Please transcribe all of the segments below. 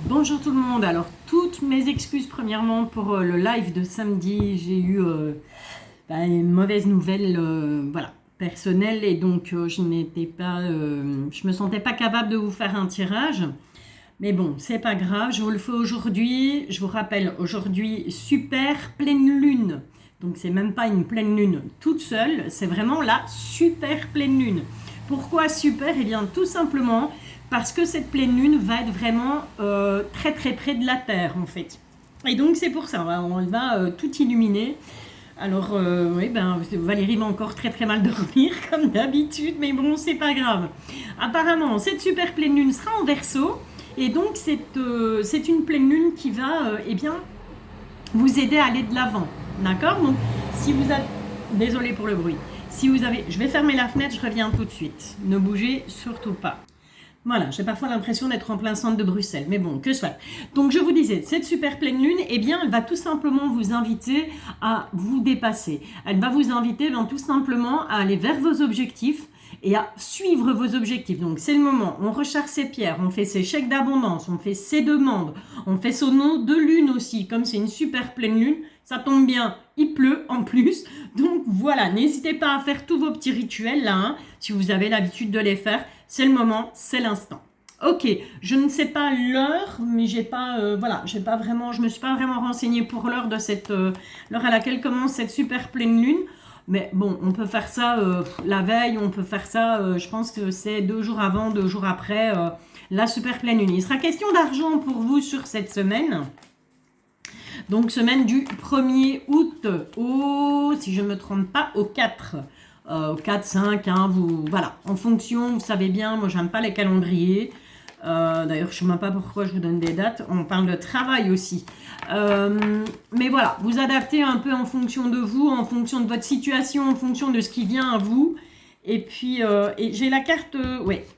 Bonjour tout le monde, alors toutes mes excuses premièrement pour le live de samedi, j'ai eu une mauvaise nouvelle voilà, personnelle et donc je me sentais pas capable de vous faire un tirage, mais bon c'est pas grave, je vous le fais aujourd'hui, je vous rappelle aujourd'hui super pleine lune, donc c'est même pas une pleine lune toute seule, c'est vraiment la super pleine lune. Pourquoi super? Eh bien tout simplement parce que cette pleine lune va être vraiment très très près de la Terre en fait. Et donc c'est pour ça, on va tout illuminer. Alors oui, Valérie va encore très très mal dormir comme d'habitude, mais bon c'est pas grave. Apparemment cette super pleine lune sera en Verseau et donc c'est une pleine lune qui va vous aider à aller de l'avant, d'accord? Donc si vous avez, désolé pour le bruit, si vous avez, je vais fermer la fenêtre, je reviens tout de suite. Ne bougez surtout pas. Voilà, j'ai parfois l'impression d'être en plein centre de Bruxelles, mais bon, que soit. Donc je vous disais, cette super pleine lune, eh bien, elle va tout simplement vous inviter à vous dépasser. Elle va vous inviter tout simplement à aller vers vos objectifs et à suivre vos objectifs. Donc c'est le moment, on recharge ses pierres, on fait ses chèques d'abondance, on fait ses demandes, on fait son nom de lune aussi, comme c'est une super pleine lune, ça tombe bien, il pleut en plus. Donc voilà, n'hésitez pas à faire tous vos petits rituels là, hein, si vous avez l'habitude de les faire. C'est le moment, c'est l'instant. Ok, je ne sais pas l'heure, mais j'ai pas vraiment, je me suis pas vraiment renseignée pour l'heure de cette l'heure à laquelle commence cette super pleine lune. Mais bon, on peut faire ça la veille, on peut faire ça, je pense que c'est 2 jours avant, 2 jours après la super pleine lune. Il sera question d'argent pour vous sur cette semaine. Donc semaine du 1er août au, si je ne me trompe pas, au 4. 4, 5, hein, voilà, en fonction, vous savez bien, moi j'aime pas les calendriers. D'ailleurs, je ne sais même pas pourquoi je vous donne des dates. On parle de travail aussi. Mais voilà, vous adaptez un peu en fonction de vous, en fonction de votre situation, en fonction de ce qui vient à vous. Et puis, j'ai la carte,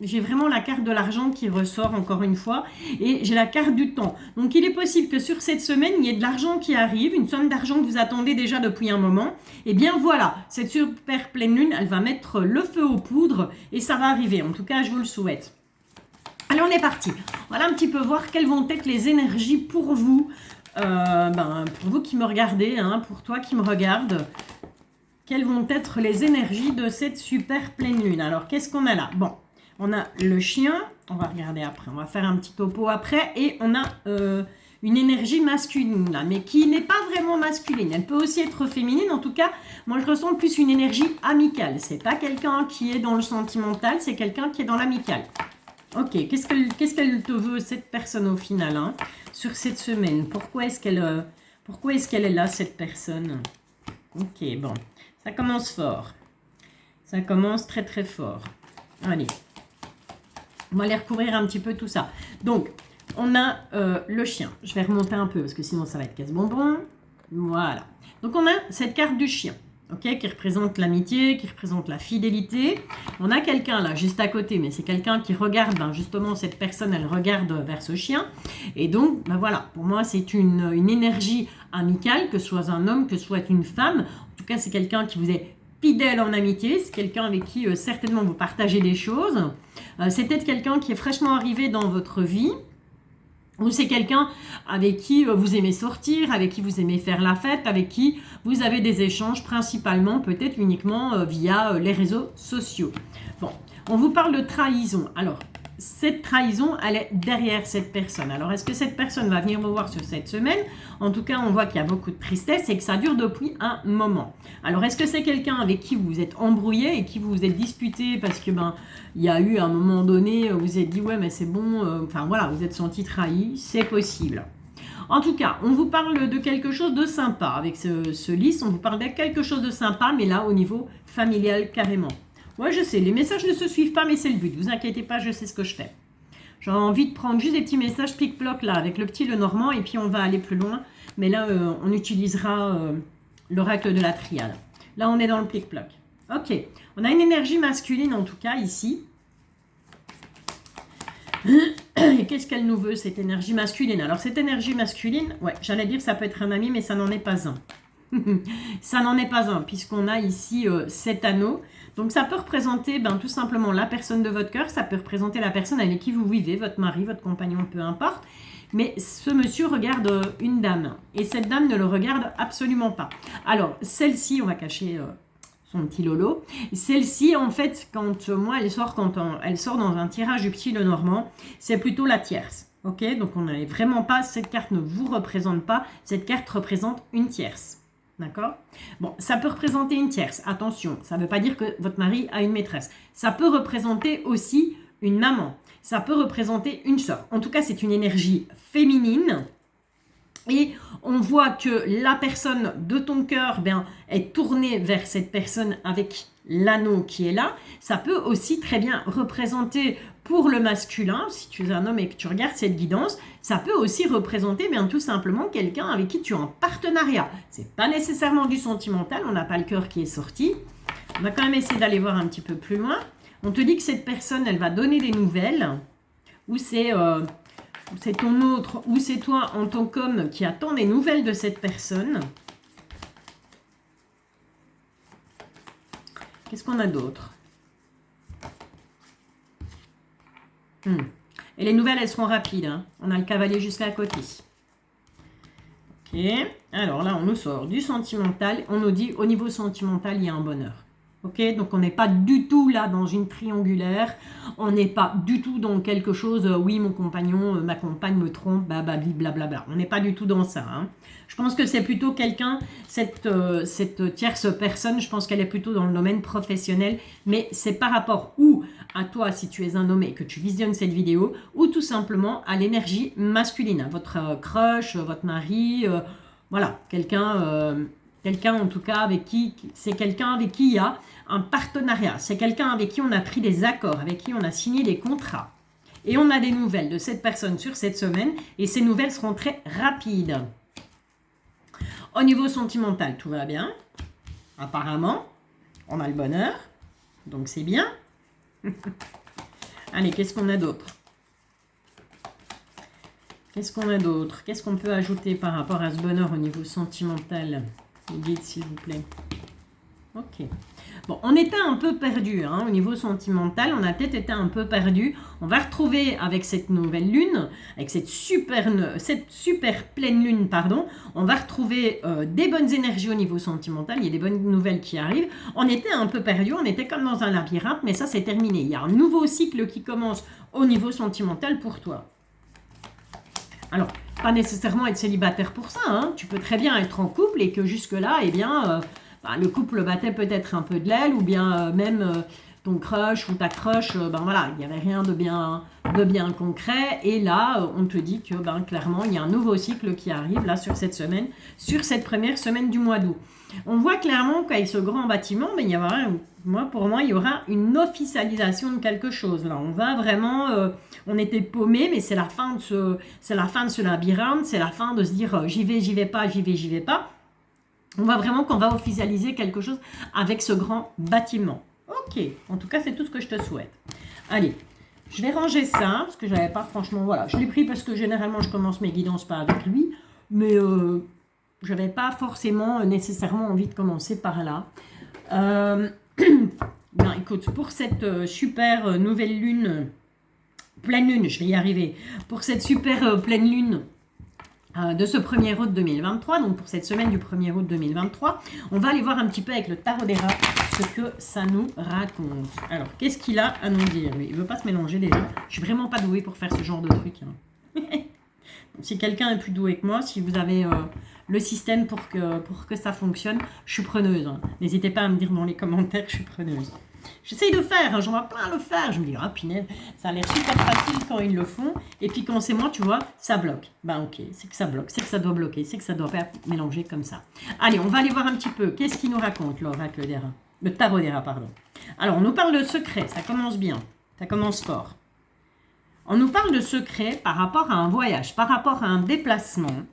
j'ai vraiment la carte de l'argent qui ressort encore une fois. Et j'ai la carte du temps. Donc, il est possible que sur cette semaine, il y ait de l'argent qui arrive, une somme d'argent que vous attendez déjà depuis un moment. Et bien voilà, cette super pleine lune, elle va mettre le feu aux poudres et ça va arriver. En tout cas, je vous le souhaite. Allez, on est parti. Voilà un petit peu voir quelles vont être les énergies pour vous. Pour vous qui me regardez, hein, pour toi qui me regarde. Quelles vont être les énergies de cette super pleine lune? Alors, qu'est-ce qu'on a là? Bon, on a le chien. On va regarder après. On va faire un petit topo après. Et on a une énergie masculine là, mais qui n'est pas vraiment masculine. Elle peut aussi être féminine. En tout cas, moi, je ressens plus une énergie amicale. C'est pas quelqu'un qui est dans le sentimental. C'est quelqu'un qui est dans l'amical. Ok, qu'est-ce qu'elle te veut, cette personne, au final, hein, sur cette semaine? Pourquoi est-ce qu'elle est là, cette personne? Ok, bon. Ça commence fort. Ça commence très très fort. Allez. On va aller recouvrir un petit peu tout ça. Donc, on a le chien. Je vais remonter un peu parce que sinon ça va être casse-bonbon. Voilà. Donc, on a cette carte du chien. Ok, qui représente l'amitié, qui représente la fidélité. On a quelqu'un là, juste à côté, mais c'est quelqu'un qui regarde, justement, cette personne, elle regarde vers ce chien. Et donc, voilà, pour moi, c'est une énergie amicale, que ce soit un homme, que ce soit une femme. En tout cas, c'est quelqu'un qui vous est fidèle en amitié. C'est quelqu'un avec qui, certainement, vous partagez des choses. C'est peut-être quelqu'un qui est fraîchement arrivé dans votre vie. Ou c'est quelqu'un avec qui vous aimez sortir, avec qui vous aimez faire la fête, avec qui vous avez des échanges principalement, peut-être uniquement via les réseaux sociaux. Bon, on vous parle de trahison. Alors, cette trahison, elle est derrière cette personne. Alors, est-ce que cette personne va venir vous voir sur cette semaine? En tout cas, on voit qu'il y a beaucoup de tristesse et que ça dure depuis un moment. Alors, est-ce que c'est quelqu'un avec qui vous vous êtes embrouillé et qui vous vous êtes disputé parce que, il y a eu un moment donné, vous vous êtes dit, ouais, mais c'est bon, vous êtes senti trahi, c'est possible. En tout cas, on vous parle de quelque chose de sympa. Avec ce lys, on vous parle de quelque chose de sympa, mais là, au niveau familial, carrément. Ouais, je sais, les messages ne se suivent pas, mais c'est le but. Vous inquiétez pas, je sais ce que je fais. J'ai envie de prendre juste des petits messages plic-ploc là, avec le petit Lenormand, et puis on va aller plus loin. Mais là, on utilisera l'oracle de la triade. Là, on est dans le plic-ploc. Ok, on a une énergie masculine en tout cas ici. Et qu'est-ce qu'elle nous veut, cette énergie masculine? Alors, cette énergie masculine, ouais, j'allais dire que ça peut être un ami, mais ça n'en est pas un. Ça n'en est pas un, puisqu'on a ici 7 anneaux. Donc, ça peut représenter tout simplement la personne de votre cœur. Ça peut représenter la personne avec qui vous vivez, votre mari, votre compagnon, peu importe. Mais ce monsieur regarde une dame. Et cette dame ne le regarde absolument pas. Alors, celle-ci, on va cacher son petit Lolo. Celle-ci, en fait, quand moi, elle sort dans un tirage du petit Lenormand, c'est plutôt la tierce. Ok, donc on n'est vraiment pas, cette carte ne vous représente pas, cette carte représente une tierce. D'accord? Bon, ça peut représenter une tierce, attention, ça ne veut pas dire que votre mari a une maîtresse. Ça peut représenter aussi une maman, ça peut représenter une sœur. En tout cas, c'est une énergie féminine. Et on voit que la personne de ton cœur est tournée vers cette personne avec l'anneau qui est là. Ça peut aussi très bien représenter pour le masculin, si tu es un homme et que tu regardes cette guidance, ça peut aussi représenter tout simplement quelqu'un avec qui tu es en partenariat. C'est pas nécessairement du sentimental, on n'a pas le cœur qui est sorti. On va quand même essayer d'aller voir un petit peu plus loin. On te dit que cette personne, elle va donner des nouvelles, ou c'est ton autre, ou c'est toi en tant qu'homme qui attend des nouvelles de cette personne. Qu'est-ce qu'on a d'autre? Et les nouvelles, elles seront rapides. Hein. On a le cavalier juste à côté. Ok. Alors là, on nous sort du sentimental. On nous dit, au niveau sentimental, il y a un bonheur. Ok, donc on n'est pas du tout là dans une triangulaire, on n'est pas du tout dans quelque chose, oui mon compagnon, ma compagne me trompe, blablabla. On n'est pas du tout dans ça. Hein. Je pense que c'est plutôt quelqu'un, cette tierce personne, je pense qu'elle est plutôt dans le domaine professionnel, mais c'est par rapport ou à toi si tu es un homme et que tu visionnes cette vidéo, ou tout simplement à l'énergie masculine, à votre crush, votre mari, voilà, quelqu'un en tout cas avec qui, c'est quelqu'un avec qui il y a un partenariat, c'est quelqu'un avec qui on a pris des accords, avec qui on a signé des contrats. Et on a des nouvelles de cette personne sur cette semaine et ces nouvelles seront très rapides. Au niveau sentimental, tout va bien. Apparemment, on a le bonheur, donc c'est bien. Allez, qu'est-ce qu'on a d'autre? Qu'est-ce qu'on a d'autre? Qu'est-ce qu'on peut ajouter par rapport à ce bonheur au niveau sentimental? Les guides, s'il vous plaît. Ok. Bon, on était un peu perdu hein, au niveau sentimental. On a peut-être été un peu perdu. On va retrouver avec cette nouvelle lune, avec cette super pleine lune, pardon, on va retrouver des bonnes énergies au niveau sentimental. Il y a des bonnes nouvelles qui arrivent. On était un peu perdu. On était comme dans un labyrinthe, mais ça, c'est terminé. Il y a un nouveau cycle qui commence au niveau sentimental pour toi. Alors, pas nécessairement être célibataire pour ça, hein. Tu peux très bien être en couple et que jusque-là, eh bien, le couple battait peut-être un peu de l'aile ou bien même ton crush ou ta crush, voilà, il n'y avait rien de bien concret. Et là, on te dit que clairement, il y a un nouveau cycle qui arrive là sur cette semaine, sur cette première semaine du mois d'août. On voit clairement qu'avec ce grand bâtiment, il y aura, pour moi, il y aura une officialisation de quelque chose. Là, on va vraiment, on était paumé, mais c'est la fin de ce labyrinthe, c'est la fin de se dire j'y vais pas. On voit vraiment qu'on va officialiser quelque chose avec ce grand bâtiment. Ok, en tout cas, c'est tout ce que je te souhaite. Allez, je vais ranger ça, parce que je n'avais pas, franchement, voilà. Je l'ai pris parce que généralement, je commence mes guidances pas avec lui, mais je n'avais pas forcément nécessairement envie de commencer par là. Écoute, pour cette super nouvelle lune, pleine lune, je vais y arriver, pour cette super pleine lune, de ce 1er août 2023, donc pour cette semaine du 1er août 2023, on va aller voir un petit peu avec le tarot des rats ce que ça nous raconte. Alors, qu'est-ce qu'il a à nous dire? Lui, il ne veut pas se mélanger déjà. Je suis vraiment pas douée pour faire ce genre de truc. Hein. Si quelqu'un est plus doué que moi, si vous avez le système pour que ça fonctionne, je suis preneuse. Hein. N'hésitez pas à me dire dans les commentaires que je suis preneuse. J'essaye de faire, hein, j'en vois plein à le faire. Je me dis, ah punaise, ça a l'air super facile quand ils le font. Et puis quand c'est moi, tu vois, ça bloque. Ok, c'est que ça bloque, c'est que ça doit bloquer, c'est que ça doit pas mélanger comme ça. Allez, on va aller voir un petit peu. Qu'est-ce qu'il nous raconte, l'oracle des rats? Le tarot des rats, pardon. Alors, on nous parle de secret, ça commence bien. Ça commence fort. On nous parle de secret par rapport à un voyage, par rapport à un déplacement,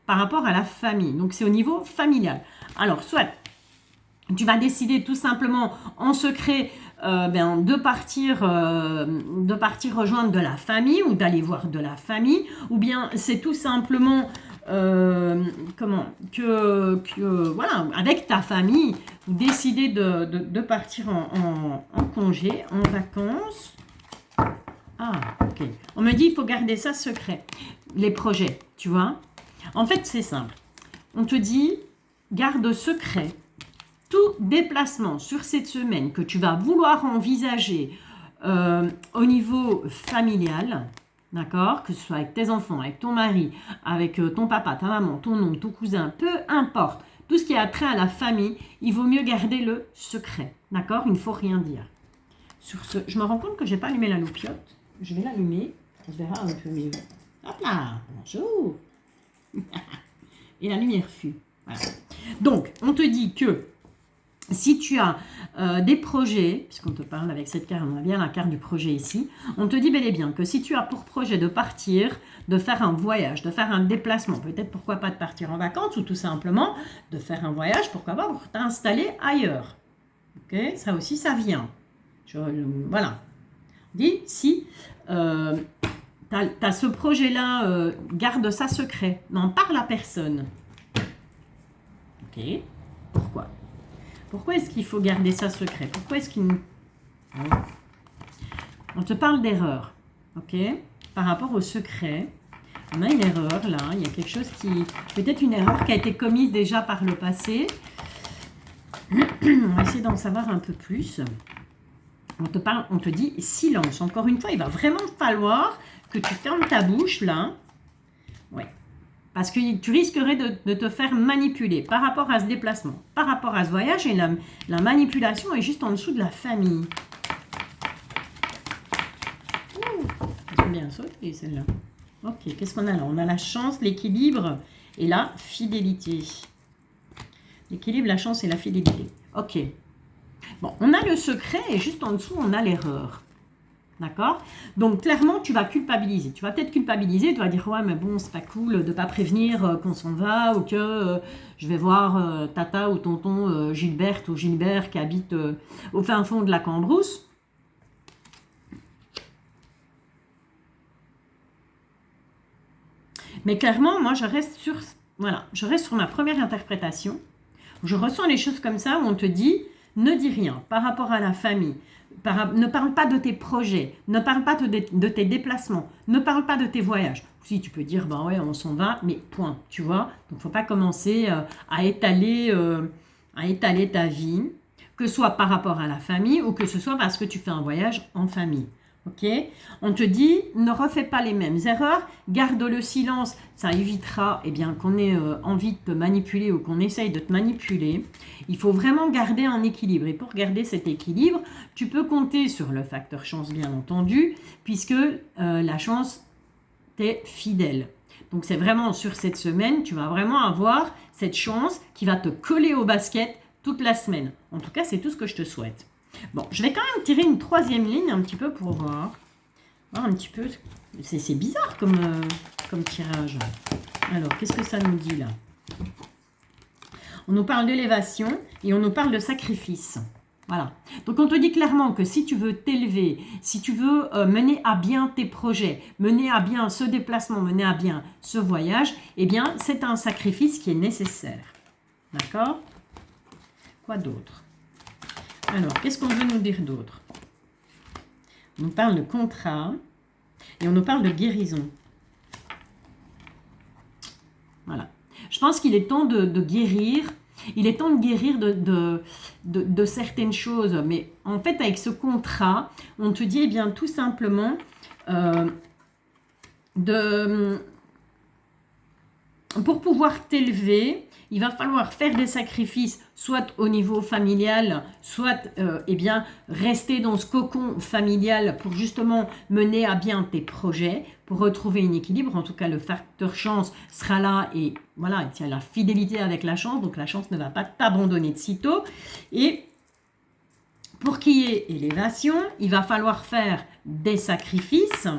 par rapport à la famille. Donc, c'est au niveau familial. Alors, soit tu vas décider tout simplement en secret de partir rejoindre de la famille ou d'aller voir de la famille, ou bien c'est tout simplement voilà, avec ta famille, vous décidez de partir en congé, en vacances. Ah, ok. On me dit il faut garder ça secret. Les projets, tu vois. En fait, c'est simple. On te dit, garde secret tout déplacement sur cette semaine que tu vas vouloir envisager au niveau familial, d'accord, que ce soit avec tes enfants, avec ton mari, avec ton papa, ta maman, ton oncle, ton cousin, peu importe, tout ce qui a trait à la famille, il vaut mieux garder le secret, d'accord, il ne faut rien dire. Sur ce, je me rends compte que je n'ai pas allumé la loupiote, je vais l'allumer, on verra un peu mieux. Hop là, bonjour. Et la lumière fut. Voilà. Donc, on te dit que si tu as des projets, puisqu'on te parle avec cette carte, on a bien la carte du projet ici, on te dit bel et bien que si tu as pour projet de partir, de faire un voyage, de faire un déplacement, peut-être pourquoi pas de partir en vacances ou tout simplement de faire un voyage, pourquoi pas pour t'installer ailleurs. Ok, ça aussi, ça vient. Voilà. On dit, si tu as ce projet-là, garde ça secret, n'en parle à personne. Ok, pourquoi ? Pourquoi est-ce qu'il faut garder ça secret? Pourquoi est-ce qu'il... On te parle d'erreur, ok? Par rapport au secret, on a une erreur là, il y a quelque chose qui... Peut-être une erreur qui a été commise déjà par le passé. On va essayer d'en savoir un peu plus. On te dit silence. Encore une fois, il va vraiment falloir que tu fermes ta bouche là. Ouais. Parce que tu risquerais de te faire manipuler par rapport à ce déplacement, par rapport à ce voyage. Et la manipulation est juste en dessous de la famille. Ils ont bien sauté celle-là. Ok, qu'est-ce qu'on a là? On a la chance, l'équilibre et la fidélité. L'équilibre, la chance et la fidélité. Ok. Bon, on a le secret et juste en dessous, on a l'erreur. D'accord? Donc, clairement, tu vas culpabiliser. Tu vas peut-être culpabiliser, tu vas dire, ouais, mais bon, c'est pas cool de ne pas prévenir qu'on s'en va ou que je vais voir tata ou tonton Gilberte ou Gilbert qui habite au fin fond de la Cambrousse. Mais clairement, moi, je reste sur ma première interprétation. Je ressens les choses comme ça où on te dit, ne dis rien par rapport à la famille. Ne parle pas de tes projets, ne parle pas de tes déplacements, ne parle pas de tes voyages. Si tu peux dire, ben ouais, on s'en va, mais point, tu vois. Donc, il ne faut pas commencer à étaler ta vie, que ce soit par rapport à la famille ou que ce soit parce que tu fais un voyage en famille. Ok? On te dit, ne refais pas les mêmes erreurs, garde le silence, ça évitera qu'on ait envie de te manipuler ou qu'on essaye de te manipuler. Il faut vraiment garder un équilibre. Et pour garder cet équilibre, tu peux compter sur le facteur chance, bien entendu, puisque la chance t'est fidèle. Donc c'est vraiment sur cette semaine, tu vas vraiment avoir cette chance qui va te coller au basket toute la semaine. En tout cas, c'est tout ce que je te souhaite. Bon, je vais quand même tirer une troisième ligne un petit peu pour voir un petit peu. C'est bizarre comme tirage. Alors, qu'est-ce que ça nous dit là? On nous parle d'élévation et on nous parle de sacrifice. Voilà. Donc, on te dit clairement que si tu veux t'élever, si tu veux mener à bien tes projets, mener à bien ce déplacement, mener à bien ce voyage, eh bien, c'est un sacrifice qui est nécessaire. D'accord? Quoi d'autre? Alors, qu'est-ce qu'on veut nous dire d'autre? On nous parle de contrat et on nous parle de guérison. Voilà. Je pense qu'il est temps de guérir. Il est temps de guérir de certaines choses. Mais en fait, avec ce contrat, on te dit, tout simplement, pour pouvoir t'élever, il va falloir faire des sacrifices, soit au niveau familial, soit rester dans ce cocon familial pour justement mener à bien tes projets, pour retrouver un équilibre. En tout cas, le facteur chance sera là et voilà, il y a la fidélité avec la chance, donc la chance ne va pas t'abandonner de sitôt. Et pour qu'il y ait élévation, il va falloir faire des sacrifices,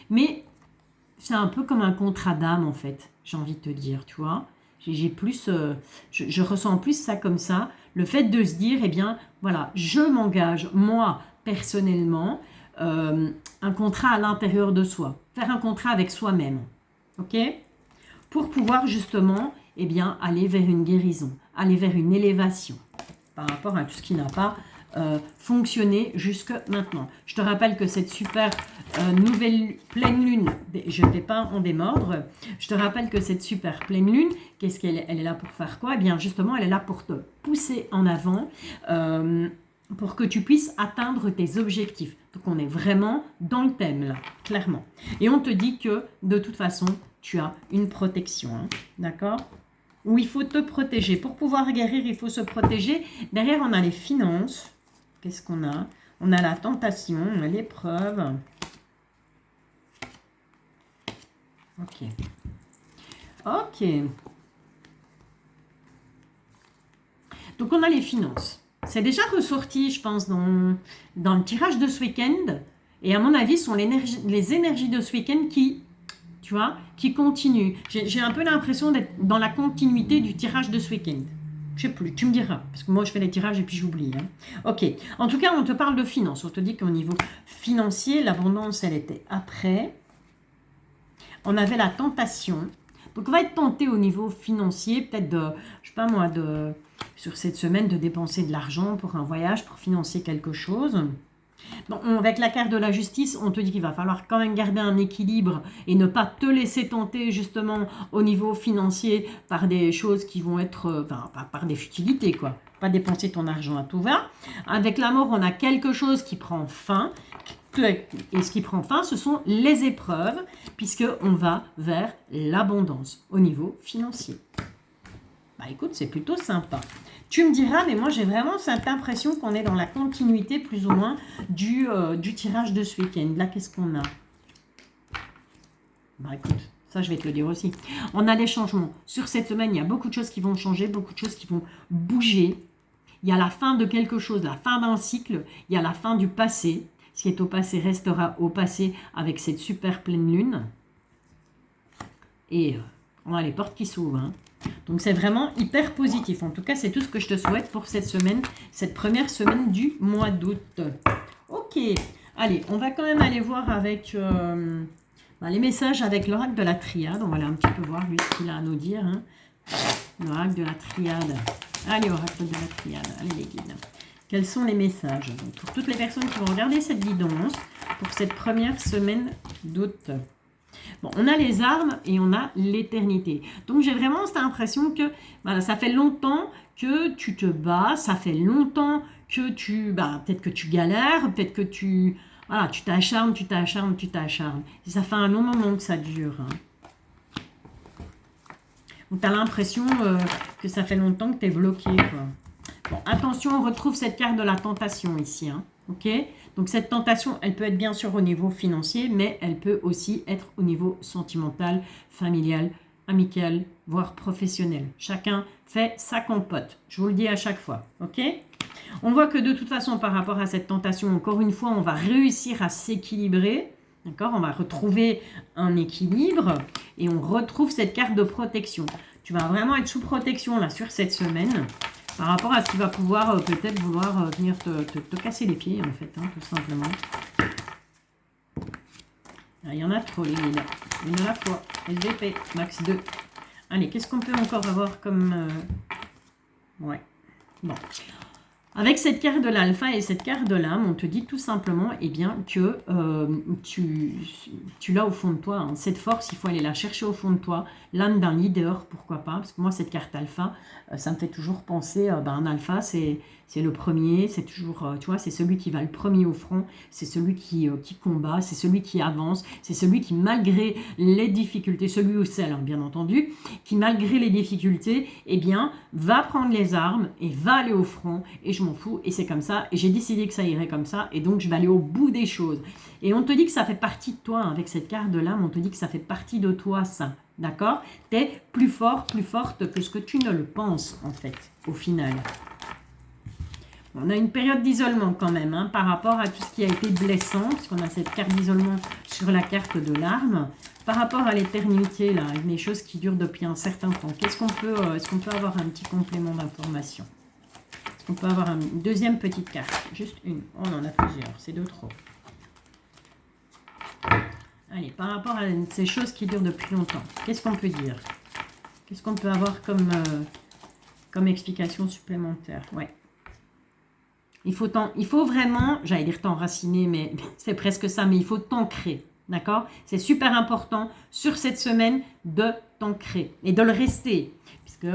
mais c'est un peu comme un contrat d'âme en fait, j'ai envie de te dire, tu vois. J'ai plus, je ressens plus ça comme ça, le fait de se dire, voilà, je m'engage, moi, personnellement, un contrat à l'intérieur de soi, faire un contrat avec soi-même, ok? Pour pouvoir justement, aller vers une guérison, aller vers une élévation, par rapport à tout ce qui n'a pas fonctionné jusque maintenant. Je te rappelle que cette super nouvelle pleine lune, je ne vais pas en démordre, je te rappelle que cette super pleine lune, qu'est-ce qu'elle elle est là pour faire quoi? Eh bien justement, elle est là pour te pousser en avant, pour que tu puisses atteindre tes objectifs. Donc on est vraiment dans le thème là, clairement. Et on te dit que de toute façon, tu as une protection, hein, d'accord? Où il faut te protéger. Pour pouvoir guérir, il faut se protéger. Derrière, on a les finances. Qu'est-ce qu'on a? On a la tentation, on a l'épreuve. Ok. Ok. Donc, on a les finances. C'est déjà ressorti, je pense, dans le tirage de ce week-end. Et à mon avis, ce sont les énergies de ce week-end qui, tu vois, qui continuent. J'ai un peu l'impression d'être dans la continuité du tirage de ce week-end. Je sais plus, tu me diras, parce que moi je fais les tirages et puis j'oublie. Hein. Ok, en tout cas on te parle de finances, on te dit qu'au niveau financier, l'abondance elle était après. On avait la tentation, donc on va être tenté au niveau financier, peut-être de, je sais pas moi, sur cette semaine de dépenser de l'argent pour un voyage, pour financer quelque chose. Bon, avec la carte de la justice, on te dit qu'il va falloir quand même garder un équilibre et ne pas te laisser tenter justement au niveau financier par des choses qui vont être, par des futilités quoi. Pas dépenser ton argent à tout va. Avec la mort, on a quelque chose qui prend fin. Et ce qui prend fin, ce sont les épreuves, puisqu'on va vers l'abondance au niveau financier. Bah écoute, c'est plutôt sympa. Tu me diras, mais moi j'ai vraiment cette impression qu'on est dans la continuité plus ou moins du tirage de ce week-end. Là, qu'est-ce qu'on a? Bah écoute, ça je vais te le dire aussi. On a des changements. Sur cette semaine, il y a beaucoup de choses qui vont changer, beaucoup de choses qui vont bouger. Il y a la fin de quelque chose, la fin d'un cycle. Il y a la fin du passé. Ce qui est au passé restera au passé avec cette super pleine lune. Et on a les portes qui s'ouvrent. Hein. Donc c'est vraiment hyper positif. En tout cas, c'est tout ce que je te souhaite pour cette semaine, cette première semaine du mois d'août. Ok, allez, on va quand même aller voir avec les messages avec l'oracle de la triade. On va aller un petit peu voir lui ce qu'il a à nous dire. Hein. L'oracle de la triade. Allez, oracle de la triade. Allez les guides. Quels sont les messages? Donc, pour toutes les personnes qui vont regarder cette guidance pour cette première semaine d'août. Bon, on a les armes et on a l'éternité. Donc, j'ai vraiment cette impression que voilà, ça fait longtemps que tu te bats, ça fait longtemps que tu, peut-être que tu galères, peut-être que tu t'acharnes, tu t'acharnes, tu t'acharnes. Et ça fait un long moment que ça dure. Hein. Donc, tu as l'impression que ça fait longtemps que tu es bloqué, quoi. Bon, attention, on retrouve cette carte de la tentation ici. Hein, ok? Donc, cette tentation, elle peut être bien sûr au niveau financier, mais elle peut aussi être au niveau sentimental, familial, amical, voire professionnel. Chacun fait sa compote. Je vous le dis à chaque fois. Ok? On voit que de toute façon, par rapport à cette tentation, encore une fois, on va réussir à s'équilibrer. D'accord? On va retrouver un équilibre et on retrouve cette carte de protection. Tu vas vraiment être sous protection là sur cette semaine. Par rapport à ce qui va pouvoir peut-être vouloir venir te casser les pieds, en fait, hein, tout simplement. Il y en a trop, les guides. Une à la fois. SVP, max 2. Allez, qu'est-ce qu'on peut encore avoir comme... Ouais. Bon. Avec cette carte de l'alpha et cette carte de l'âme, on te dit tout simplement que tu l'as au fond de toi. Hein. Cette force, il faut aller la chercher au fond de toi. L'âme d'un leader, pourquoi pas. Parce que moi, cette carte alpha, ça me fait toujours penser, un alpha, c'est le premier. C'est toujours, tu vois, c'est celui qui va le premier au front. C'est celui qui combat. C'est celui qui avance. C'est celui qui, malgré les difficultés, celui ou celle, hein, bien entendu, qui, malgré les difficultés, va prendre les armes et va aller au front. Et je m'en fous, et c'est comme ça, et j'ai décidé que ça irait comme ça, et donc je vais aller au bout des choses. Et on te dit que ça fait partie de toi, hein, avec cette carte de l'âme, on te dit que ça fait partie de toi, ça, d'accord? Tu es plus fort, plus forte que ce que tu ne le penses, en fait, au final. On a une période d'isolement quand même, hein, par rapport à tout ce qui a été blessant, puisqu'on a cette carte d'isolement sur la carte de l'arme. Par rapport à l'éternité, là, des choses qui durent depuis un certain temps, est-ce qu'on peut avoir un petit complément d'information? On peut avoir une deuxième petite carte. Juste une. On en a plusieurs. C'est deux trop. Allez, par rapport à ces choses qui durent depuis longtemps, qu'est-ce qu'on peut dire? Qu'est-ce qu'on peut avoir comme explication supplémentaire? Ouais. Il faut vraiment, j'allais dire t'enraciner, mais c'est presque ça, mais il faut t'ancrer. D'accord? C'est super important sur cette semaine de t'ancrer et de le rester. Puisque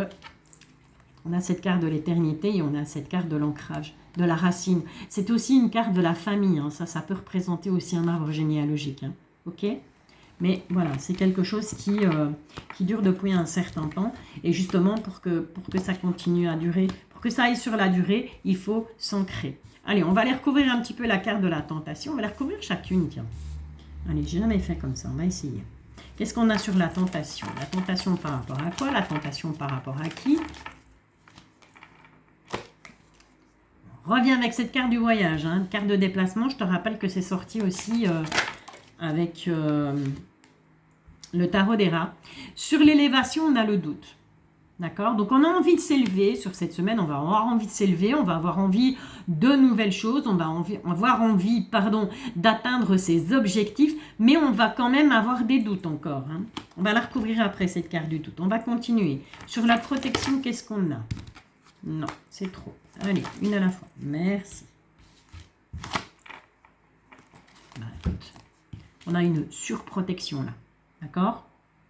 on a cette carte de l'éternité et on a cette carte de l'ancrage, de la racine. C'est aussi une carte de la famille. Hein. Ça peut représenter aussi un arbre généalogique. Hein. Ok? Mais voilà, c'est quelque chose qui dure depuis un certain temps. Et justement, pour que ça continue à durer, pour que ça aille sur la durée, il faut s'ancrer. Allez, on va aller recouvrir un petit peu la carte de la tentation. On va les recouvrir chacune, tiens. Allez, j'ai jamais fait comme ça, on va essayer. Qu'est-ce qu'on a sur la tentation? La tentation par rapport à quoi? La tentation par rapport à qui? On revient avec cette carte du voyage, hein, carte de déplacement. Je te rappelle que c'est sorti aussi avec le tarot des rats. Sur l'élévation, on a le doute. D'accord? Donc, on a envie de s'élever sur cette semaine. On va avoir envie de s'élever. On va avoir envie de nouvelles choses. On va avoir envie, d'atteindre ses objectifs. Mais on va quand même avoir des doutes encore. Hein. On va la recouvrir après, cette carte du doute. On va continuer. Sur la protection, qu'est-ce qu'on a? Non, c'est trop. Allez, une à la fois. Merci. Bah, écoute, on a une surprotection là. D'accord?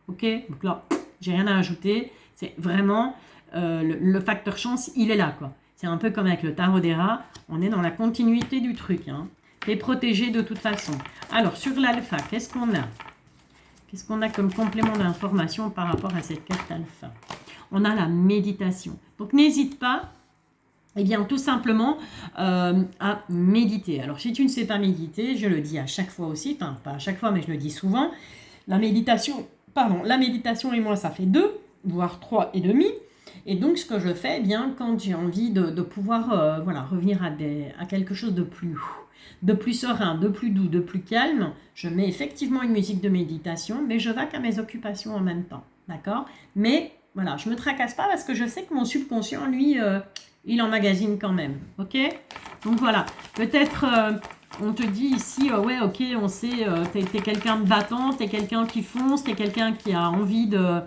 Ok? Donc là, j'ai rien à ajouter. C'est vraiment le facteur chance, il est là, quoi. C'est un peu comme avec le tarot des rats. On est dans la continuité du truc. Hein. T'es protégé de toute façon. Alors, sur l'alpha, qu'est-ce qu'on a? Qu'est-ce qu'on a comme complément d'information par rapport à cette carte alpha? On a la méditation. Donc, n'hésite pas, eh bien, tout simplement, à méditer. Alors, si tu ne sais pas méditer, je le dis à chaque fois aussi, enfin, pas à chaque fois, mais je le dis souvent, la méditation et moi, ça fait 2, voire 3 et demi. Et donc, ce que je fais, eh bien, quand j'ai envie de pouvoir revenir à quelque chose de plus serein, de plus doux, de plus calme, je mets effectivement une musique de méditation, mais je vaque à mes occupations en même temps. D'accord? Mais voilà, je ne me tracasse pas parce que je sais que mon subconscient, lui, il emmagasine quand même. Ok? Donc voilà, peut-être on te dit ici, ouais, ok, on sait, t'es quelqu'un de battant, t'es quelqu'un qui fonce, t'es quelqu'un qui a envie de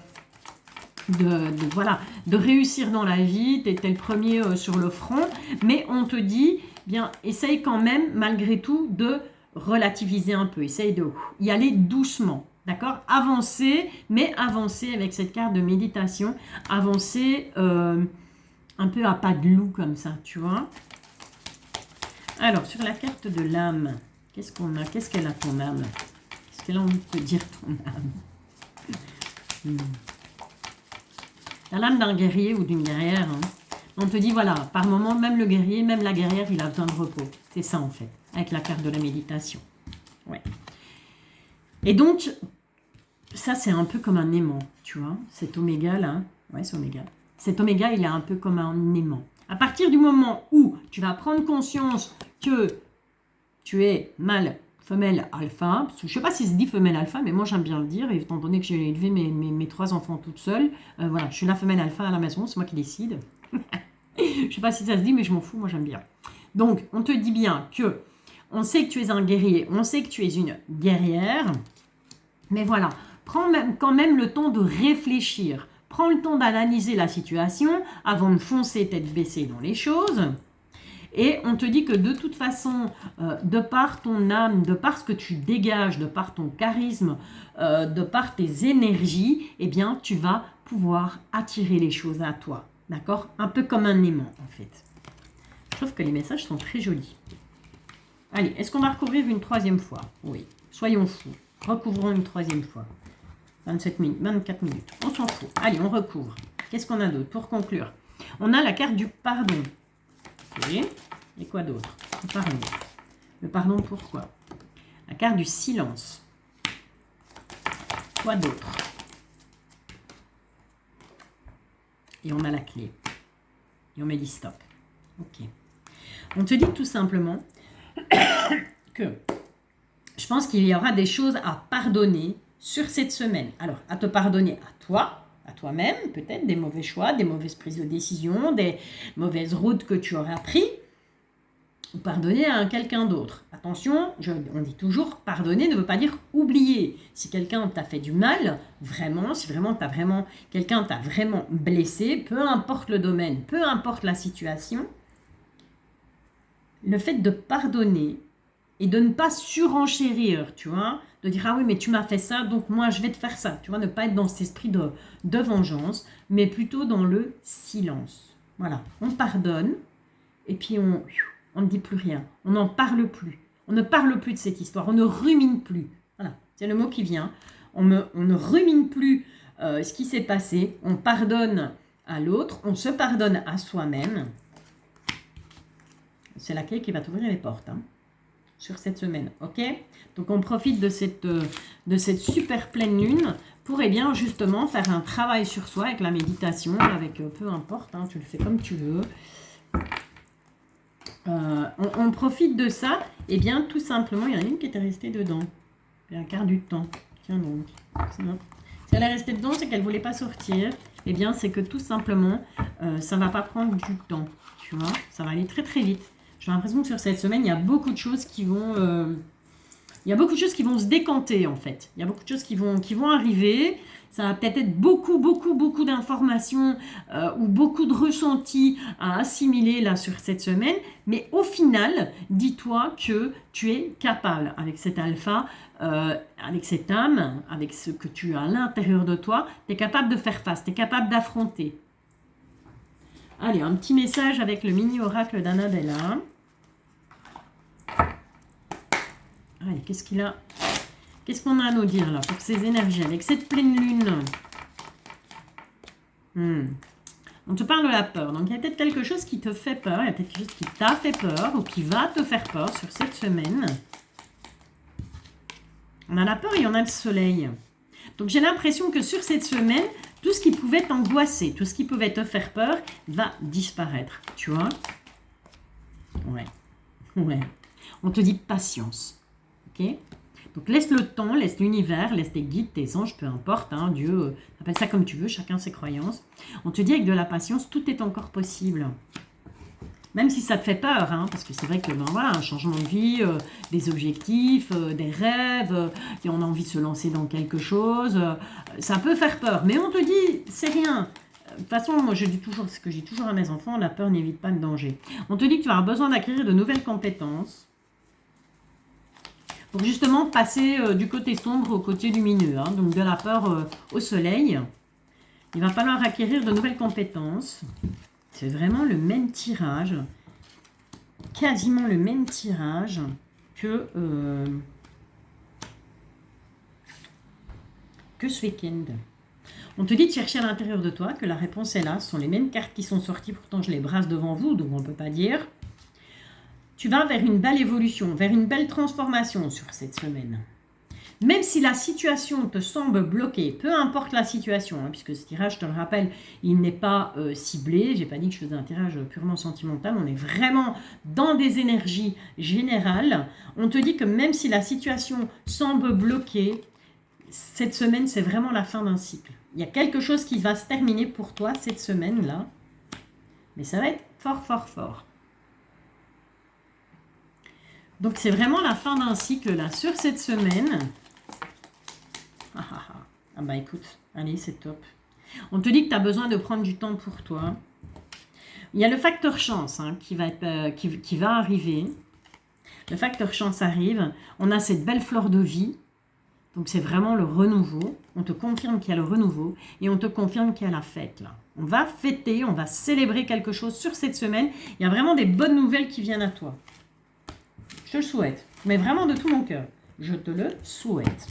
réussir dans la vie, tu étais le premier sur le front, mais on te dit, bien, essaye quand même, malgré tout, de relativiser un peu, essaye de y aller doucement, d'accord? Avancer, mais avancer avec cette carte de méditation, avancer un peu à pas de loup comme ça, tu vois? Alors, sur la carte de l'âme, qu'est-ce qu'on a? Qu'est-ce qu'elle a ton âme? Qu'est-ce qu'elle a envie de te dire ton âme? La l'âme d'un guerrier ou d'une guerrière, hein. On te dit, voilà, par moment, même le guerrier, même la guerrière, il a besoin de repos. C'est ça, en fait, avec la carte de la méditation. Ouais. Et donc, ça, c'est un peu comme un aimant, tu vois. Cet oméga, là, ouais, c'est oméga. Cet oméga, il est un peu comme un aimant. À partir du moment où tu vas prendre conscience que tu es mâle, femelle, alpha, parce que je ne sais pas si se dit femelle alpha, mais moi j'aime bien le dire, étant donné que j'ai élevé mes 3 enfants toute seule, voilà, je suis la femelle alpha à la maison, c'est moi qui décide. Je ne sais pas si ça se dit, mais je m'en fous, moi j'aime bien. Donc, on te dit bien que, on sait que tu es un guerrier, on sait que tu es une guerrière, mais voilà, prends quand même le temps de réfléchir, prends le temps d'analyser la situation avant de foncer tête baissée dans les choses. Et on te dit que de toute façon, de par ton âme, de par ce que tu dégages, de par ton charisme, de par tes énergies, eh bien, tu vas pouvoir attirer les choses à toi. D'accord? Un peu comme un aimant, en fait. Je trouve que les messages sont très jolis. Allez, est-ce qu'on va recouvrir une 3e fois? Oui, soyons fous. Recouvrons une 3e fois. 24 minutes. On s'en fout. Allez, on recouvre. Qu'est-ce qu'on a d'autre pour conclure? On a la carte du pardon. Ok. Et quoi d'autre? Le pardon. Le pardon pourquoi? La carte du silence. Quoi d'autre? Et on a la clé. Et on met dit stop. Ok. On te dit tout simplement que je pense qu'il y aura des choses à pardonner sur cette semaine. Alors, à te pardonner à toi, à toi-même, peut-être des mauvais choix, des mauvaises prises de décision, des mauvaises routes que tu auras prises, ou pardonner à quelqu'un d'autre. Attention, on dit toujours, pardonner ne veut pas dire oublier. Si quelqu'un t'a fait du mal, vraiment, si vraiment quelqu'un t'a vraiment blessé, peu importe le domaine, peu importe la situation, le fait de pardonner et de ne pas surenchérir, tu vois, de dire ah oui mais tu m'as fait ça donc moi je vais te faire ça, tu vois, ne pas être dans cet esprit de vengeance, mais plutôt dans le silence. Voilà, on pardonne et puis on ne dit plus rien, on n'en parle plus, on ne parle plus de cette histoire, on ne rumine plus. Voilà, c'est le mot qui vient. On ne rumine plus ce qui s'est passé, on pardonne à l'autre, on se pardonne à soi-même. C'est la clé qui va t'ouvrir les portes sur cette semaine, ok? Donc on profite de cette super pleine lune pour bien justement faire un travail sur soi avec la méditation, avec peu importe, tu le fais comme tu veux. On profite de ça, et bien tout simplement, il y en a une qui était restée dedans, un quart du temps. Tiens donc, si elle est restée dedans, c'est qu'elle ne voulait pas sortir. Eh bien, c'est que tout simplement, ça ne va pas prendre du temps. Tu vois, ça va aller très très vite. J'ai l'impression que sur cette semaine, il y a beaucoup de choses qui vont... il y a beaucoup de choses qui vont se décanter en fait. Il y a beaucoup de choses qui vont arriver. Ça va peut-être être beaucoup d'informations ou beaucoup de ressentis à assimiler là sur cette semaine. Mais au final, dis-toi que tu es capable avec cet alpha, avec cette âme, avec ce que tu as à l'intérieur de toi, tu es capable de faire face, tu es capable d'affronter. Allez, un petit message avec le mini oracle d'Annabella. Allez, qu'est-ce qu'il a? Qu'est-ce qu'on a à nous dire là pour ces énergies avec cette pleine lune? On te parle de la peur. Donc, il y a peut-être quelque chose qui te fait peur. Il y a peut-être quelque chose qui t'a fait peur ou qui va te faire peur sur cette semaine. On a la peur et on a le soleil. Donc, j'ai l'impression que sur cette semaine, tout ce qui pouvait t'angoisser, tout ce qui pouvait te faire peur va disparaître. Tu vois? Ouais. On te dit patience. Ok? Donc, laisse le temps, laisse l'univers, laisse tes guides, tes anges, peu importe. Dieu, appelle ça comme tu veux, chacun ses croyances. On te dit avec de la patience, tout est encore possible. Même si ça te fait peur, parce que c'est vrai que voilà, un changement de vie, des objectifs, des rêves, et on a envie de se lancer dans quelque chose, ça peut faire peur. Mais on te dit, c'est rien. De toute façon, moi je dis toujours, ce que je dis toujours à mes enfants, la peur n'évite pas le danger. On te dit que tu as besoin d'acquérir de nouvelles compétences pour justement passer du côté sombre au côté lumineux, donc de la peur au soleil. Il va falloir acquérir de nouvelles compétences. C'est vraiment le même tirage, quasiment le même tirage que ce week-end. On te dit de chercher à l'intérieur de toi, que la réponse est là. Ce sont les mêmes cartes qui sont sorties, pourtant je les brasse devant vous, donc on ne peut pas dire. Tu vas vers une belle évolution, vers une belle transformation sur cette semaine. Même si la situation te semble bloquée, peu importe la situation, puisque ce tirage, je te le rappelle, il n'est pas ciblé. Je n'ai pas dit que je faisais un tirage purement sentimental. On est vraiment dans des énergies générales. On te dit que même si la situation semble bloquée, cette semaine, c'est vraiment la fin d'un cycle. Il y a quelque chose qui va se terminer pour toi cette semaine-là. Mais ça va être fort. Donc, c'est vraiment la fin d'un cycle, là, sur cette semaine. Ah bah écoute, allez, c'est top. On te dit que tu as besoin de prendre du temps pour toi. Il y a le facteur chance qui va arriver. Le facteur chance arrive. On a cette belle fleur de vie. Donc, c'est vraiment le renouveau. On te confirme qu'il y a le renouveau. Et on te confirme qu'il y a la fête, là. On va fêter, on va célébrer quelque chose sur cette semaine. Il y a vraiment des bonnes nouvelles qui viennent à toi. Je te le souhaite, mais vraiment de tout mon cœur. Je te le souhaite.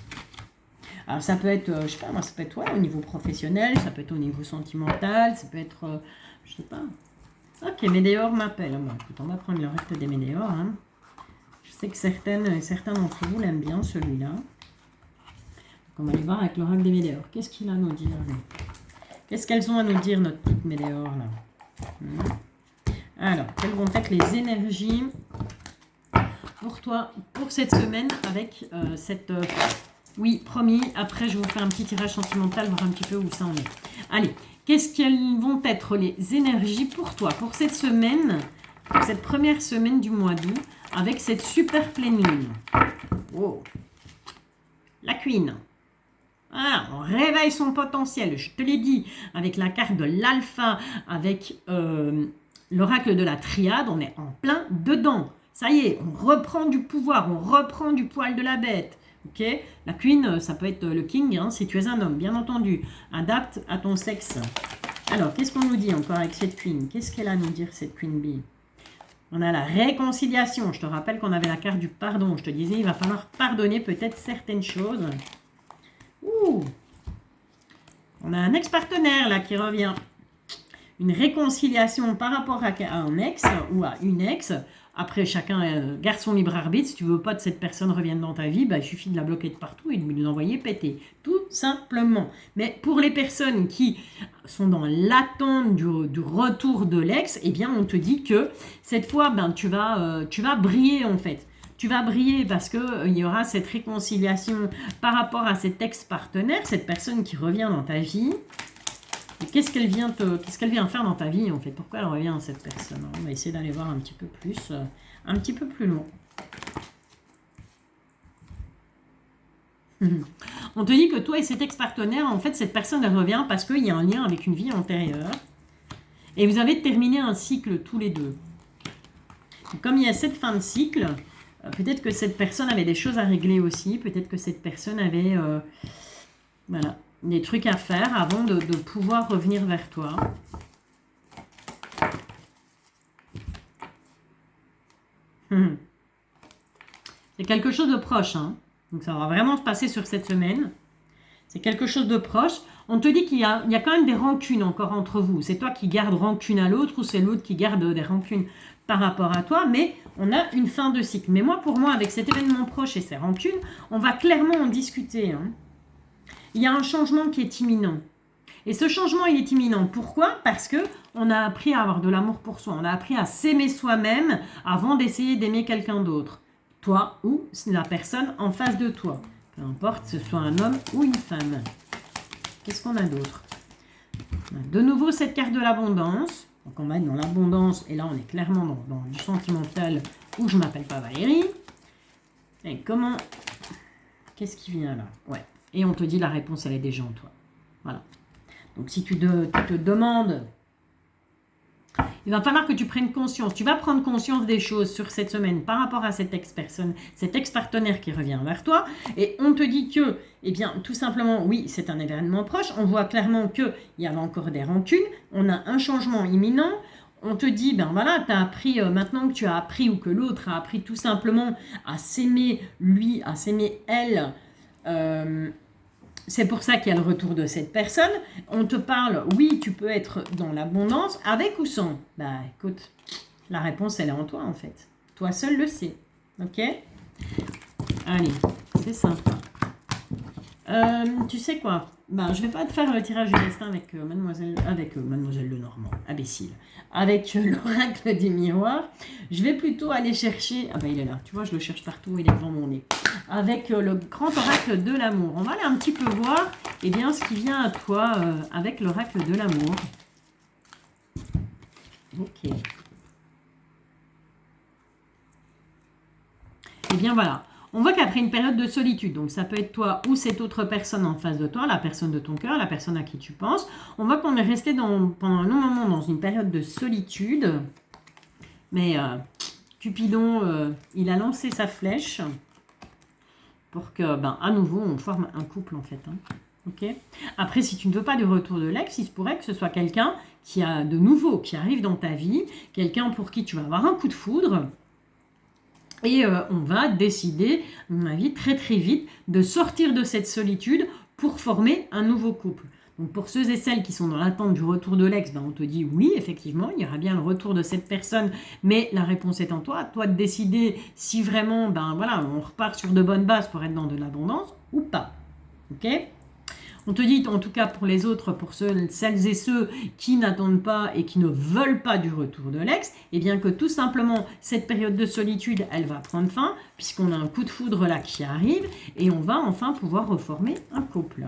Alors ça peut être, je sais pas, moi ça peut être au niveau professionnel, ça peut être au niveau sentimental, ça peut être, je sais pas. Ok, Médéor m'appelle. Bon, écoute, on va prendre le reste des Médéors. Je sais que certains d'entre vous l'aiment bien celui-là. On va aller voir avec l'oracle des Médéors. Qu'est-ce qu'il a à nous dire? Qu'est-ce qu'elles ont à nous dire, notre petite Médéor là? Alors, quelles vont être les énergies pour toi, pour cette semaine, avec cette... oui, promis, après je vous fais un petit tirage sentimental, voir un petit peu où ça en est. Allez, qu'est-ce qu'elles vont être les énergies pour toi, pour cette semaine, pour cette première semaine du mois d'août, avec cette super pleine lune? Oh, la Queen. Ah, on réveille son potentiel, je te l'ai dit, avec la carte de l'alpha, avec l'oracle de la triade, on est en plein dedans. Ça y est, on reprend du pouvoir, on reprend du poil de la bête. Ok, la queen, ça peut être le king, hein, si tu es un homme, bien entendu. Adapte à ton sexe. Alors, qu'est-ce qu'on nous dit encore avec cette queen? Qu'est-ce qu'elle a à nous dire, cette queen bee? On a la réconciliation. Je te rappelle qu'on avait la carte du pardon. Je te disais, il va falloir pardonner peut-être certaines choses. Ouh! On a un ex-partenaire là qui revient. Une réconciliation par rapport à un ex ou à une ex. Après, chacun garde son libre arbitre. Si tu veux pas que cette personne revienne dans ta vie, bah, il suffit de la bloquer de partout et de lui envoyer péter. Tout simplement. Mais pour les personnes qui sont dans l'attente du retour de l'ex, eh bien, on te dit que cette fois, ben, tu vas briller en fait. Tu vas briller parce qu'il y aura cette réconciliation par rapport à cet ex-partenaire, cette personne qui revient dans ta vie. Qu'est-ce qu'elle vient faire dans ta vie en fait? Pourquoi elle revient, cette personne? On va essayer d'aller voir un petit peu plus loin. On te dit que toi et cet ex-partenaire, en fait, cette personne elle revient parce qu'il y a un lien avec une vie antérieure. Et vous avez terminé un cycle tous les deux. Et comme il y a cette fin de cycle, peut-être que cette personne avait des choses à régler aussi. Peut-être que cette personne avait... voilà. Des trucs à faire avant de pouvoir revenir vers toi. C'est quelque chose de proche. Hein. Donc ça va vraiment se passer sur cette semaine. C'est quelque chose de proche. On te dit qu'il y a quand même des rancunes encore entre vous. C'est toi qui gardes rancune à l'autre ou c'est l'autre qui garde des rancunes par rapport à toi. Mais on a une fin de cycle. Mais pour moi, avec cet événement proche et ces rancunes, on va clairement en discuter. Hein. Il y a un changement qui est imminent. Et ce changement, il est imminent. Pourquoi? Parce que on a appris à avoir de l'amour pour soi. On a appris à s'aimer soi-même avant d'essayer d'aimer quelqu'un d'autre. Toi ou la personne en face de toi. Peu importe, que ce soit un homme ou une femme. Qu'est-ce qu'on a d'autre? De nouveau, cette carte de l'abondance. Donc, on va être dans l'abondance. Et là, on est clairement dans du sentimental où je ne m'appelle pas Valérie. Et comment... Qu'est-ce qui vient là? Ouais. Et on te dit la réponse, elle est déjà en toi. Voilà. Donc, si tu te demandes, il va falloir que tu prennes conscience. Tu vas prendre conscience des choses sur cette semaine par rapport à cette ex-personne, cet ex-partenaire qui revient vers toi. Et on te dit que, eh bien, tout simplement, oui, c'est un événement proche. On voit clairement qu'il y avait encore des rancunes. On a un changement imminent. On te dit, ben voilà, tu as appris, maintenant que tu as appris ou que l'autre a appris tout simplement à s'aimer lui, à s'aimer elle. C'est pour ça qu'il y a le retour de cette personne. On te parle, oui, tu peux être dans l'abondance, avec ou sans? Bah écoute, la réponse, elle est en toi en fait. Toi seul le sais. Ok? Allez, c'est sympa. Tu sais quoi? Ben, je vais pas te faire le tirage du destin avec Mademoiselle Lenormand, imbécile. Avec l'oracle des miroirs. Je vais plutôt aller chercher... Ah ben il est là, tu vois, je le cherche partout, il est devant mon nez. Avec le grand oracle de l'amour. On va aller un petit peu voir eh bien, ce qui vient à toi avec l'oracle de l'amour. Ok. Eh bien voilà. On voit qu'après une période de solitude, donc ça peut être toi ou cette autre personne en face de toi, la personne de ton cœur, la personne à qui tu penses, on voit qu'on est resté pendant un long moment dans une période de solitude. Mais Cupidon, il a lancé sa flèche pour que, à nouveau, on forme un couple en fait. Hein. Okay. Après, si tu ne veux pas du retour de l'ex, il se pourrait que ce soit quelqu'un qui a de nouveau, qui arrive dans ta vie, quelqu'un pour qui tu vas avoir un coup de foudre. Et on va décider, à mon avis, très très vite, de sortir de cette solitude pour former un nouveau couple. Donc pour ceux et celles qui sont dans l'attente du retour de l'ex, on te dit oui, effectivement, il y aura bien le retour de cette personne, mais la réponse est en toi. À toi de décider si vraiment, on repart sur de bonnes bases pour être dans de l'abondance ou pas. Ok ? On te dit, en tout cas pour les autres, pour celles et ceux qui n'attendent pas et qui ne veulent pas du retour de l'ex, eh bien que tout simplement, cette période de solitude, elle va prendre fin, puisqu'on a un coup de foudre là qui arrive, et on va enfin pouvoir reformer un couple.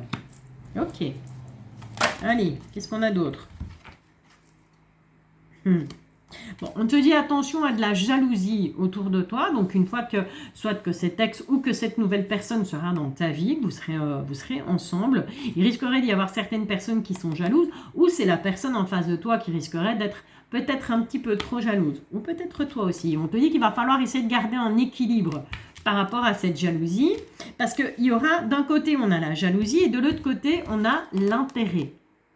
Ok. Allez, qu'est-ce qu'on a d'autre? Bon, on te dit attention à de la jalousie autour de toi. Donc, une fois que, soit que cet ex ou que cette nouvelle personne sera dans ta vie, vous serez ensemble, il risquerait d'y avoir certaines personnes qui sont jalouses ou c'est la personne en face de toi qui risquerait d'être peut-être un petit peu trop jalouse, ou peut-être toi aussi. On te dit qu'il va falloir essayer de garder un équilibre par rapport à cette jalousie, parce qu'il y aura, d'un côté, on a la jalousie, et de l'autre côté, on a l'intérêt.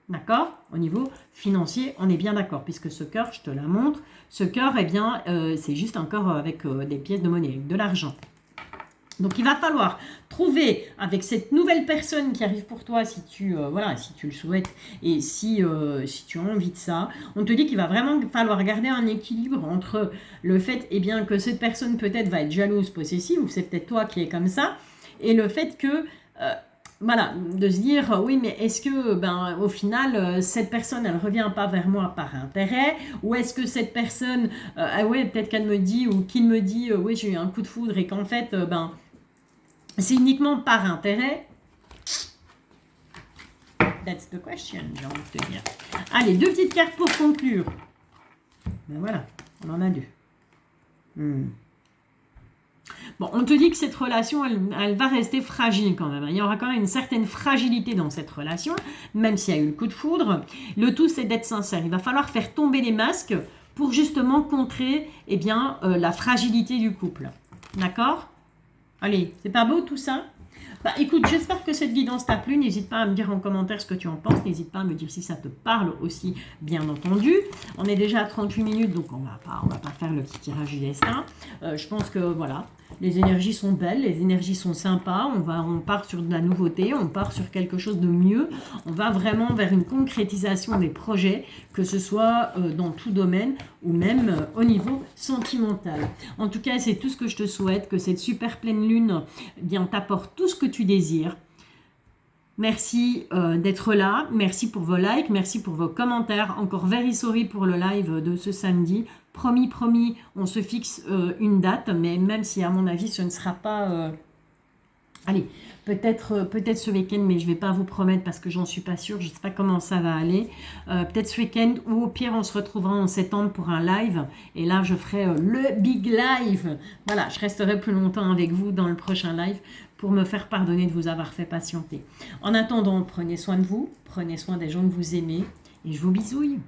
D'accord? Au niveau financier, on est bien d'accord, puisque ce cœur, je te la montre, ce cœur, eh bien, c'est juste un cœur avec des pièces de monnaie, avec de l'argent. Donc, il va falloir trouver avec cette nouvelle personne qui arrive pour toi, si tu, voilà, si tu le souhaites et si tu as envie de ça, on te dit qu'il va vraiment falloir garder un équilibre entre le fait eh bien, que cette personne peut-être va être jalouse, possessive, ou c'est peut-être toi qui es comme ça, et le fait que... voilà, de se dire, oui, mais est-ce que, ben, au final, cette personne, elle ne revient pas vers moi par intérêt, ou est-ce que cette personne, ah ouais, peut-être qu'elle me dit, ou qu'il me dit, oui, j'ai eu un coup de foudre, et qu'en fait, ben, c'est uniquement par intérêt. That's the question, j'ai envie de te dire. Allez, 2 petites cartes pour conclure. Ben voilà, on en a 2. Bon, on te dit que cette relation, elle va rester fragile quand même. Il y aura quand même une certaine fragilité dans cette relation, même s'il y a eu le coup de foudre. Le tout, c'est d'être sincère. Il va falloir faire tomber les masques pour justement contrer eh bien, la fragilité du couple. D'accord? Allez, c'est pas beau tout ça? Bah écoute, j'espère que cette guidance t'a plu. N'hésite pas à me dire en commentaire ce que tu en penses. N'hésite pas à me dire si ça te parle aussi, bien entendu. On est déjà à 38 minutes, donc on va pas faire le petit tirage du destin. Je pense que voilà, les énergies sont belles, les énergies sont sympas. On part sur de la nouveauté, on part sur quelque chose de mieux. On va vraiment vers une concrétisation des projets, que ce soit dans tout domaine ou même au niveau sentimental. En tout cas, c'est tout ce que je te souhaite, que cette super pleine lune bien t'apporte tout ce que tu désires. Merci d'être là, merci pour vos likes, merci pour vos commentaires. Encore very sorry pour le live de ce samedi. Promis, on se fixe une date, mais même si à mon avis ce ne sera pas... Allez, peut-être ce week-end, mais je ne vais pas vous promettre parce que j'en suis pas sûre, je ne sais pas comment ça va aller. Peut-être ce week-end ou au pire on se retrouvera en septembre pour un live. Et là je ferai le big live. Voilà, je resterai plus longtemps avec vous dans le prochain live pour me faire pardonner de vous avoir fait patienter. En attendant, prenez soin de vous, prenez soin des gens que vous aimez et je vous bisouille.